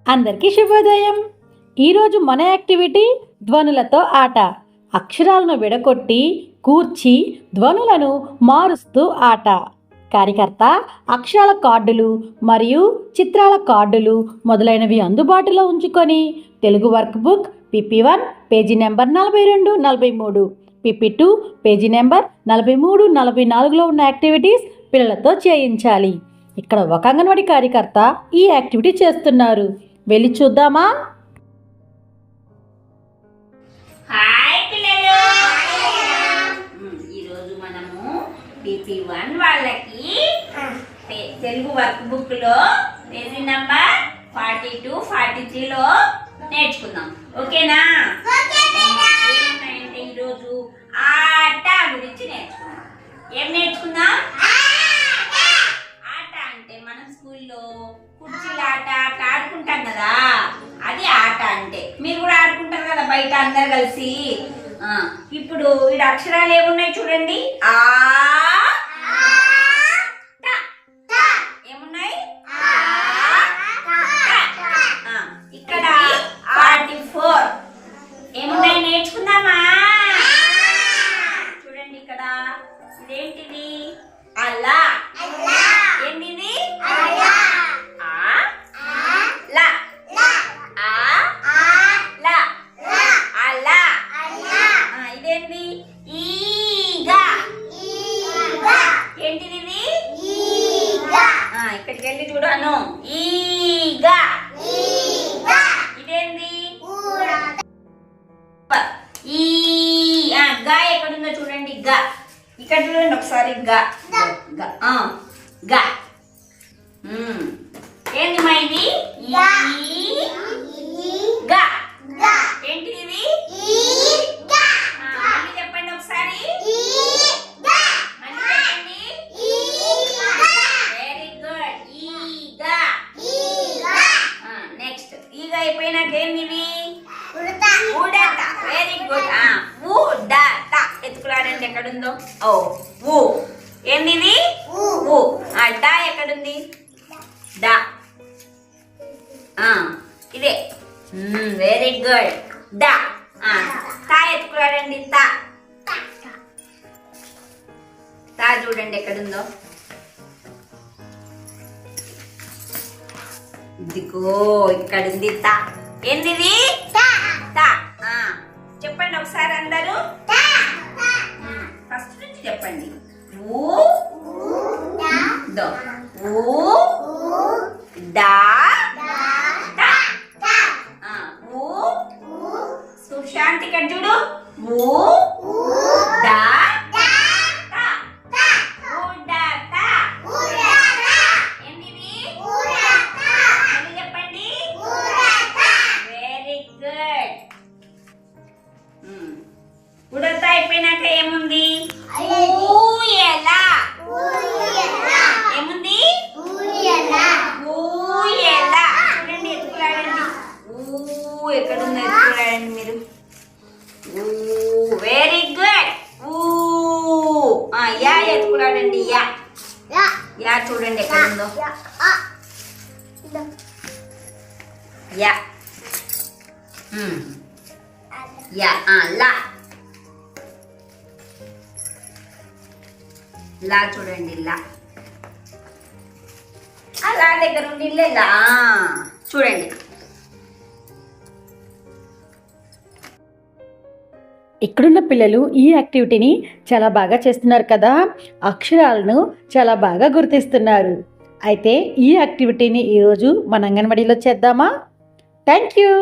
అందరికీ శుభోదయం. ఈరోజు మన యాక్టివిటీ ధ్వనులతో ఆట. అక్షరాలను విడగొట్టి కూర్చి ధ్వనులను మారుస్తూ ఆట. కార్యకర్త అక్షరాల కార్డులు మరియు చిత్రాల కార్డులు మొదలైనవి అందుబాటులో ఉంచుకొని Telugu work book PP1 page number 42, 43, PP2 page number 43, 44లో ఉన్న యాక్టివిటీస్ పిల్లలతో చేయించాలి. ఇక్కడ ఒక అంగన్వాడీ కార్యకర్త ఈ యాక్టివిటీ చేస్తున్నారు. వెళ్ళి చూద్దామా? హాయ్ పిల్లలు, ఈరోజు మనము PP1 వాళ్ళకి తెలుగు వర్క్ బుక్ లో పేజీ నెంబర్ 42, 43లో నేర్చుకుందాం. ఓకేనా? ఏమున్నాయంటే ఈరోజు ఆట గురించి నేర్చుకుందాం. ఏం నేర్చుకుందాం? ఆట అంటే మనం స్కూల్లో కుర్చీల ఆట అట్లా ఆడుకుంటాం కదా, అది ఆట అంటే. మీరు కూడా ఆడుకుంటారు కదా బయట అందరు కలిసి. ఇప్పుడు ఈ అక్షరాలు ఏమున్నాయి చూడండి. ఆ ఏమున్నాయి? ఇక్కడ 44 ఏమున్నాయి నేర్చుకుందామా? చూడండి ఇక్కడ ఇదేంటిది? అలా. ఏంటిది? ఇదేంటి? ఈగా. ఏంటిది? ఇక్కడికి వెళ్ళి చూడాను. ఈగా. ఇదేంటి? ఈ గా ఎక్కడుందో చూడండి. గా ఇక్కడ చూడండి ఒకసారి. గా గా ఏంది మా ఇది? గా. ఏంటిది? మళ్ళీ చెప్పండి ఒకసారి. మళ్ళీ చెప్పండి. Very good. ఈగా. నెక్స్ట్ ఈగా అయిపోయినాక ఏంది? ఉడత. Very good. ఉడత. ఎత్తుకులాడండి ఎక్కడుందో. ఊ. ఏంది? ఊ. డా ఎక్కడుంది? డా. ఇదే. Very good. డా. తా ఎత్తుకులాడండి. తా. తా చూడండి ఎక్కడుందో. ఇదిగో ఇక్కడుంది. తా. ఏంది? తా. చెప్పండి ఒకసారి అందరూ. ఫస్ట్ నుంచి చెప్పండి. ఊ దో. ఊ డా. ఊ సుశాంతి ఇక్కడ చూడు. ఊ డా. ఉడత అయిపోయినాక ఏముంది? ఊయల. ఏముంది? ఊయల. చూడండి ఎత్తుకులాడండి. ఊ ఎక్కడుందో ఎత్తుకులాడండి మీరు. Very good. యా ఎత్తుకులాడండి. యా. యా చూడండి ఎక్కడుందో. యా. యా. లా. లా చూడండి. లా. అలా దగ్గర ఉండి లా చూడండి. ఇక్కడున్న పిల్లలు ఈ యాక్టివిటీని చాలా బాగా చేస్తున్నారు కదా. అక్షరాలను చాలా బాగా గుర్తిస్తున్నారు. అయితే ఈ యాక్టివిటీని ఈరోజు మన అంగన్వాడీలో చేద్దామా? Thank you.